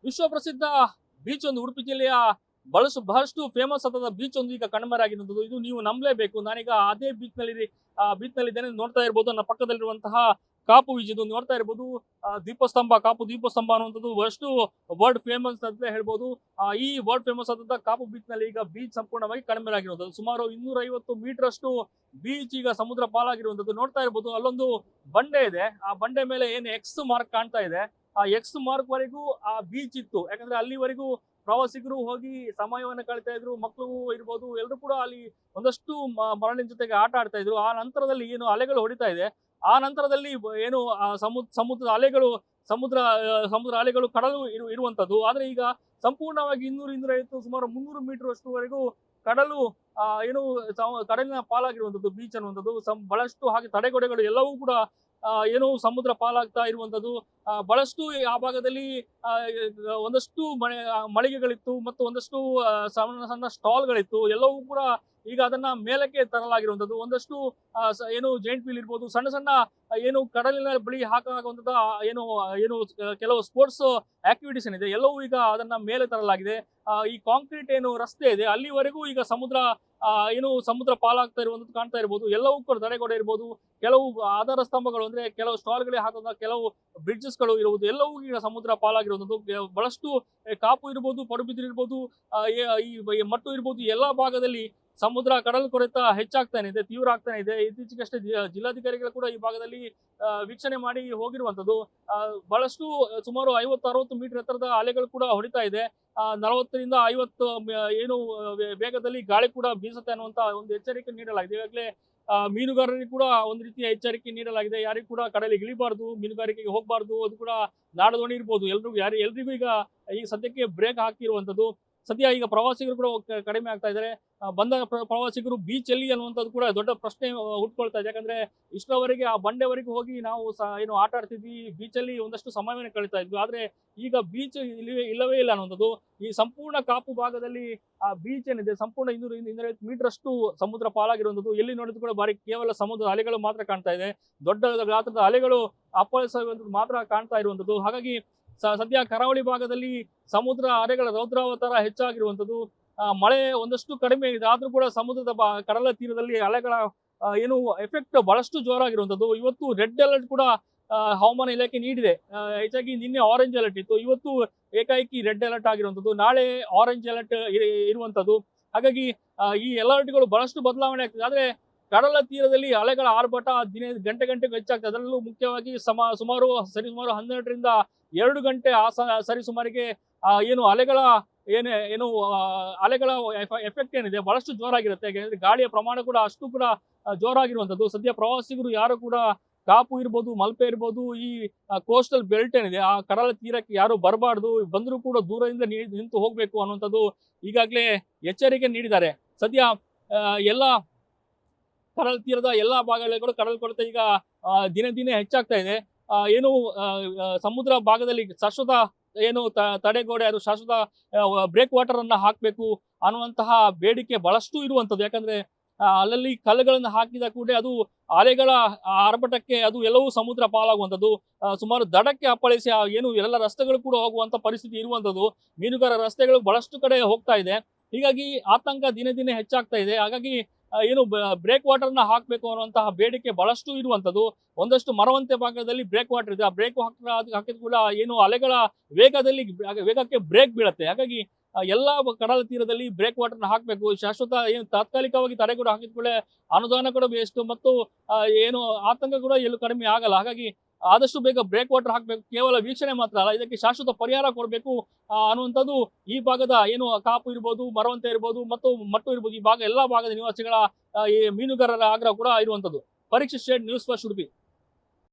ವಿಶ್ವ ಪ್ರಸಿದ್ಧ ಬೀಚ್ ಒಂದು ಉಡುಪಿ ಜಿಲ್ಲೆಯ ಬಹಳಷ್ಟು ಫೇಮಸ್ ಆದ ಬೀಚ್ ಒಂದು ಈಗ ಕಣ್ಮರೆಯಾಗಿರುವಂಥದ್ದು. ಇದು ನೀವು ನಂಬಲೇಬೇಕು. ನಾನೀಗ ಅದೇ ಬೀಚ್ ನಲ್ಲಿ ಇದ್ದೇನೆ. ನೋಡ್ತಾ ಇರ್ಬೋದು ನನ್ನ ಪಕ್ಕದಲ್ಲಿರುವಂತಹ ಕಾಪು ಬೀಚ್. ಇದು ನೋಡ್ತಾ ಇರ್ಬೋದು ದೀಪಸ್ತಂಭ, ಕಾಪು ದೀಪಸ್ತಂಭ ಅನ್ನುವಂಥದ್ದು ಬಹಳಷ್ಟು ವರ್ಲ್ಡ್ ಫೇಮಸ್ ಅಂತ ಹೇಳ್ಬೋದು. ಈ ವರ್ಲ್ಡ್ ಫೇಮಸ್ ಆದಂತಹ ಕಾಪು ಬೀಚ್ ನಲ್ಲಿ ಈಗ ಬೀಚ್ ಸಂಪೂರ್ಣವಾಗಿ ಕಣ್ಮರೆಯಾಗಿರುವಂಥದ್ದು. ಸುಮಾರು 250 ಮೀಟರ್ ಅಷ್ಟು ಬೀಚ್ ಈಗ ಸಮುದ್ರ ಪಾಲಾಗಿರುವಂಥದ್ದು. ನೋಡ್ತಾ ಇರ್ಬೋದು ಅಲ್ಲೊಂದು ಬಂಡೆ ಇದೆ. ಆ ಬಂಡೆ ಮೇಲೆ ಏನು ಎಕ್ಸ್ ಮಾರ್ಕ್ ಕಾಣ್ತಾ ಇದೆ. ಆ ಎಕ್ಸ್ ಮಾರ್ಕ್ ವರೆಗೂ ಆ ಬೀಚ್ ಇತ್ತು. ಯಾಕಂದ್ರೆ ಅಲ್ಲಿವರೆಗೂ ಪ್ರವಾಸಿಗರು ಹೋಗಿ ಸಮಯವನ್ನು ಕಳೀತಾ ಇದ್ರು. ಮಕ್ಕಳು ಇರ್ಬೋದು, ಎಲ್ಲರೂ ಕೂಡ ಅಲ್ಲಿ ಒಂದಷ್ಟು ಮರಳಿನ ಜೊತೆಗೆ ಆಟ ಆಡ್ತಾ ಇದ್ರು. ಆ ನಂತರದಲ್ಲಿ ಏನು ಅಲೆಗಳು ಹೊಡಿತಾ ಇದೆ, ಆ ನಂತರದಲ್ಲಿ ಏನು ಸಮುದ್ರದ ಅಲೆಗಳು ಸಮುದ್ರ ಅಲೆಗಳು ಕಡಲು ಇರುವಂತದ್ದು. ಆದ್ರೆ ಈಗ ಸಂಪೂರ್ಣವಾಗಿ 200-250 ಸುಮಾರು 300 ಮೀಟರ್ ಅಷ್ಟುವರೆಗೂ ಕಡಲು ಏನು ಕಡಲಿನ ಪಾಲಾಗಿರುವಂತದ್ದು ಬೀಚ್ ಅನ್ನುವಂಥದ್ದು. ಬಹಳಷ್ಟು ಹಾಗೆ ತಡೆಗೋಡೆಗಳು ಎಲ್ಲವೂ ಕೂಡ ಏನು ಸಮುದ್ರ ಪಾಲಾಗ್ತಾ ಇರುವಂತದ್ದು. ಬಹಳಷ್ಟು ಆ ಭಾಗದಲ್ಲಿ ಒಂದಷ್ಟು ಮಳಿಗೆಗಳಿತ್ತು ಮತ್ತು ಒಂದಷ್ಟು ಸಣ್ಣ ಸಣ್ಣ ಸ್ಟಾಲ್ಗಳಿತ್ತು. ಎಲ್ಲವೂ ಕೂಡ ಈಗ ಅದನ್ನ ಮೇಲಕ್ಕೆ ತರಲಾಗಿರುವಂತದ್ದು. ಒಂದಷ್ಟು ಏನು ಜೈಂಟ್ ವೀಲ್ ಇರ್ಬೋದು, ಸಣ್ಣ ಸಣ್ಣ ಏನು ಕಡಲಿನ ಬಳಿ ಹಾಕುವಂಥದ್ದು ಏನು ಏನು ಕೆಲವು ಸ್ಪೋರ್ಟ್ಸ್ ಆಕ್ಟಿವಿಟೀಸ್ ಏನಿದೆ ಎಲ್ಲವೂ ಈಗ ಅದನ್ನ ಮೇಲೆ ತರಲಾಗಿದೆ. ಈ ಕಾಂಕ್ರೀಟ್ ಏನು ರಸ್ತೆ ಇದೆ ಅಲ್ಲಿವರೆಗೂ ಈಗ ಸಮುದ್ರ ಪಾಲಾಗ್ತಾ ಇರುವಂತದ್ದು ಕಾಣ್ತಾ ಇರ್ಬೋದು. ಎಲ್ಲವೂ ಕೂಡ ತಡೆಗೋಡೆ ಇರ್ಬೋದು, ಕೆಲವು ಆಧಾರ ಸ್ತಂಭಗಳು ಅಂದ್ರೆ ಕೆಲವು ಸ್ಟಾಲ್ಗಳಿಗೆ ಹಾಕುವ ಕೆಲವು ಬ್ರಿಡ್ಜಸ್ಗಳು ಇರುವುದು ಎಲ್ಲವೂ ಈಗ ಸಮುದ್ರ ಪಾಲಾಗಿರುವಂಥದ್ದು. ಬಹಳಷ್ಟು ಕಾಪು ಇರ್ಬೋದು, ಪಡುಬಿದ್ರಿ ಇರ್ಬೋದು, ಈ ಮಟ್ಟು ಇರ್ಬೋದು, ಎಲ್ಲಾ ಭಾಗದಲ್ಲಿ ಸಮುದ್ರ ಕಡಲು ಕೊರೆತ ಹೆಚ್ಚಾಗ್ತಾನೆ ಇದೆ, ತೀವ್ರ ಆಗ್ತಾನೆ ಇದೆ. ಇತ್ತೀಚೆಗಷ್ಟೇ ಜಿಲ್ಲಾಧಿಕಾರಿಗಳು ಕೂಡ ಈ ಭಾಗದಲ್ಲಿ ವೀಕ್ಷಣೆ ಮಾಡಿ ಹೋಗಿರುವಂತದ್ದು. ಬಹಳಷ್ಟು ಸುಮಾರು 50-60 ಮೀಟರ್ ಎತ್ತರದ ಅಲೆಗಳು ಕೂಡ ಹೊಡಿತಾ ಇದೆ. 40-50 ಏನು ವೇಗದಲ್ಲಿ ಗಾಳಿ ಕೂಡ ಬೀಸುತ್ತೆ ಅನ್ನುವಂತ ಒಂದು ಎಚ್ಚರಿಕೆ ನೀಡಲಾಗಿದೆ. ಈಗಾಗಲೇ ಮೀನುಗಾರರಿಗೆ ಕೂಡ ಒಂದು ರೀತಿಯ ಎಚ್ಚರಿಕೆ ನೀಡಲಾಗಿದೆ. ಯಾರಿಗೂ ಕೂಡ ಕಡಲಿಗೆ ಇಳಿಬಾರ್ದು, ಮೀನುಗಾರಿಕೆಗೆ ಹೋಗಬಾರ್ದು. ಅದು ಕೂಡ ನಾಡದೋಣಿ ಇರ್ಬೋದು, ಎಲ್ರಿಗೂ ಈಗ ಸದ್ಯಕ್ಕೆ ಬ್ರೇಕ್ ಹಾಕಿರುವಂತದ್ದು. ಸದ್ಯ ಈಗ ಪ್ರವಾಸಿಗರು ಕೂಡ ಕಡಿಮೆ ಆಗ್ತಾ ಇದ್ದಾರೆ. ಬಂದ ಪ್ರವಾಸಿಗರು ಬೀಚ್ ಎಲ್ಲಿ ಅನ್ನುವಂಥದ್ದು ಕೂಡ ದೊಡ್ಡ ಪ್ರಶ್ನೆ ಹುಟ್ಕೊಳ್ತಾ ಇದೆ. ಯಾಕಂದ್ರೆ ಇಷ್ಟರವರೆಗೆ ಆ ಬಂಡೆವರೆಗೂ ಹೋಗಿ ನಾವು ಏನು ಆಟ ಆಡ್ತಿದ್ವಿ, ಬೀಚಲ್ಲಿ ಒಂದಷ್ಟು ಸಮಯವನ್ನು ಕಳೀತಾ ಇದ್ವಿ. ಆದ್ರೆ ಈಗ ಬೀಚ್ ಇಲ್ಲವೇ ಇಲ್ಲ ಅನ್ನುವಂಥದ್ದು. ಈ ಸಂಪೂರ್ಣ ಕಾಪು ಭಾಗದಲ್ಲಿ ಆ ಬೀಚ್ ಏನಿದೆ ಸಂಪೂರ್ಣ 200-250 ಮೀಟರ್ ಅಷ್ಟು ಸಮುದ್ರ ಪಾಲಾಗಿರುವಂಥದ್ದು. ಎಲ್ಲಿ ನೋಡಿದ್ರು ಕೂಡ ಕೇವಲ ಸಮುದ್ರ ಅಲೆಗಳು ಮಾತ್ರ ಕಾಣ್ತಾ ಇದೆ. ದೊಡ್ಡ ಗಾತ್ರದ ಅಲೆಗಳು ಅಪ್ಪಳಿಸುವಂಥದ್ದು ಮಾತ್ರ ಕಾಣ್ತಾ ಇರುವಂಥದ್ದು. ಹಾಗಾಗಿ ಸದ್ಯ ಕರಾವಳಿ ಭಾಗದಲ್ಲಿ ಸಮುದ್ರ ಅಲೆಗಳ ರೌದ್ರಾವತಾರ ಹೆಚ್ಚಾಗಿರುವಂಥದ್ದು. ಮಳೆ ಒಂದಷ್ಟು ಕಡಿಮೆ ಇದೆ, ಆದ್ರೂ ಕೂಡ ಸಮುದ್ರದ ಕಡಲ ತೀರದಲ್ಲಿ ಅಲೆಗಳ ಏನು ಎಫೆಕ್ಟ್ ಬಹಳಷ್ಟು ಜೋರಾಗಿರುವಂಥದ್ದು. ಇವತ್ತು ರೆಡ್ ಅಲರ್ಟ್ ಕೂಡ ಹವಾಮಾನ ಇಲಾಖೆ ನೀಡಿದೆ. ಹೆಚ್ಚಾಗಿ ನಿನ್ನೆ ಆರೆಂಜ್ ಅಲರ್ಟ್ ಇತ್ತು, ಇವತ್ತು ಏಕಾಏಕಿ ರೆಡ್ ಅಲರ್ಟ್ ಆಗಿರುವಂಥದ್ದು, ನಾಳೆ ಆರೆಂಜ್ ಅಲರ್ಟ್ ಇರುವಂಥದ್ದು. ಹಾಗಾಗಿ ಈ ಅಲರ್ಟ್ಗಳು ಬಹಳಷ್ಟು ಬದಲಾವಣೆ ಆಗ್ತದೆ. ಆದ್ರೆ ಕಡಲ ತೀರದಲ್ಲಿ ಅಲೆಗಳ ಆರ್ಭಟ ಗಂಟೆಗೆ ಹೆಚ್ಚಾಗ್ತದೆ. ಅದರಲ್ಲೂ ಮುಖ್ಯವಾಗಿ ಸುಮಾರು 12 ಗಂಟೆ ಸರಿಸುಮಾರಿಗೆ ಏನು ಅಲೆಗಳ ಎಫೆಕ್ಟ್ ಏನಿದೆ ಬಹಳಷ್ಟು ಜೋರಾಗಿರುತ್ತೆ. ಯಾಕಂದ್ರೆ ಗಾಳಿಯ ಪ್ರಮಾಣ ಕೂಡ ಅಷ್ಟು ಕೂಡ ಜೋರಾಗಿರುವಂಥದ್ದು. ಸದ್ಯ ಪ್ರವಾಸಿಗರು ಯಾರು ಕೂಡ ಕಾಪು ಇರ್ಬೋದು, ಮಲ್ಪೆ ಇರ್ಬೋದು, ಈ ಕೋಸ್ಟಲ್ ಬೆಲ್ಟ್ ಏನಿದೆ ಆ ಕಡಲ ತೀರಕ್ಕೆ ಯಾರು ಬರಬಾರ್ದು, ಬಂದರೂ ಕೂಡ ದೂರದಿಂದ ನಿಂತು ಹೋಗ್ಬೇಕು ಅನ್ನುವಂಥದ್ದು ಈಗಾಗಲೇ ಎಚ್ಚರಿಕೆ ನೀಡಿದ್ದಾರೆ. ಸದ್ಯ ಎಲ್ಲ ಕಡಲ ತೀರದ ಎಲ್ಲಾ ಭಾಗಗಳಲ್ಲಿ ಕೂಡ ಕಡಲ ಕೊರತೆ ಈಗ ದಿನೇ ಹೆಚ್ಚಾಗ್ತಾ ಇದೆ. ಸಮುದ್ರ ಭಾಗದಲ್ಲಿ ಶಾಶ್ವತ ತಡೆಗೋಡೆ, ಅದು ಶಾಶ್ವತ ಬ್ರೇಕ್ ವಾಟರ್ ಅನ್ನ ಹಾಕಬೇಕು ಅನ್ನುವಂತಹ ಬೇಡಿಕೆ ಬಹಳಷ್ಟು ಇರುವಂತದ್ದು. ಯಾಕಂದ್ರೆ ಅಲ್ಲಲ್ಲಿ ಕಲ್ಲುಗಳನ್ನು ಹಾಕಿದ ಕೂಡ ಅದು ಅಲೆಗಳ ಆರ್ಭಟಕ್ಕೆ ಅದು ಎಲ್ಲವೂ ಸಮುದ್ರ ಪಾಲಾಗುವಂಥದ್ದು. ಸುಮಾರು ದಡಕ್ಕೆ ಅಪ್ಪಳಿಸಿ ಎಲ್ಲ ರಸ್ತೆಗಳು ಕೂಡ ಹೋಗುವಂತ ಪರಿಸ್ಥಿತಿ ಇರುವಂತದ್ದು. ಮೀನುಗಾರ ರಸ್ತೆಗಳು ಬಹಳಷ್ಟು ಕಡೆ ಹೋಗ್ತಾ ಇದೆ. ಹೀಗಾಗಿ ಆತಂಕ ದಿನೇ ಹೆಚ್ಚಾಗ್ತಾ ಇದೆ. ಹಾಗಾಗಿ ಬ್ರೇಕ್ ವಾಟರ್ ನ ಹಾಕಬೇಕು ಅನ್ನುವಂತಹ ಬೇಡಿಕೆ ಬಹಳಷ್ಟು ಇರುವಂತದ್ದು. ಒಂದಷ್ಟು ಮರವಂತೆ ಭಾಗದಲ್ಲಿ ಬ್ರೇಕ್ ವಾಟರ್ ಇದೆ. ಆ ಬ್ರೇಕ್ ಹಾಕಿದ ಕೂಡ ಅಲೆಗಳ ವೇಗಕ್ಕೆ ಬ್ರೇಕ್ ಬೀಳುತ್ತೆ. ಹಾಗಾಗಿ ಎಲ್ಲಾ ಕಡಲ ತೀರದಲ್ಲಿ ಬ್ರೇಕ್ ವಾಟರ್ ನ ಹಾಕಬೇಕು. ಶಾಶ್ವತ ತಾತ್ಕಾಲಿಕವಾಗಿ ತಡೆಗೋಡೆ ಹಾಕಿದ ಅನುದಾನ ಕೂಡ ವೇಸ್ಟ್ ಮತ್ತು ಆತಂಕ ಕೂಡ ಎಲ್ಲೂ ಕಡಿಮೆ ಆಗಲ್ಲ. ಹಾಗಾಗಿ ಆದಷ್ಟು ಬೇಗ ಬ್ರೇಕ್ ವಾಟರ್ ಹಾಕಬೇಕು. ಕೇವಲ ವೀಕ್ಷಣೆ ಮಾತ್ರ ಅಲ್ಲ, ಇದಕ್ಕೆ ಶಾಶ್ವತ ಪರಿಹಾರ ಕೊಡಬೇಕು ಅನ್ನುವಂಥದ್ದು ಈ ಭಾಗದ ಕಾಪು ಇರ್ಬೋದು, ಮರವಂತೆ ಇರ್ಬೋದು ಮತ್ತು ಮಟ್ಟು ಇರ್ಬೋದು, ಈ ಎಲ್ಲಾ ಭಾಗದ ನಿವಾಸಿಗಳ ಈ ಮೀನುಗಾರರ ಆಗ್ರಹ ಕೂಡ ಇರುವಂತದ್ದು. Parikshit shade, news first Udupi.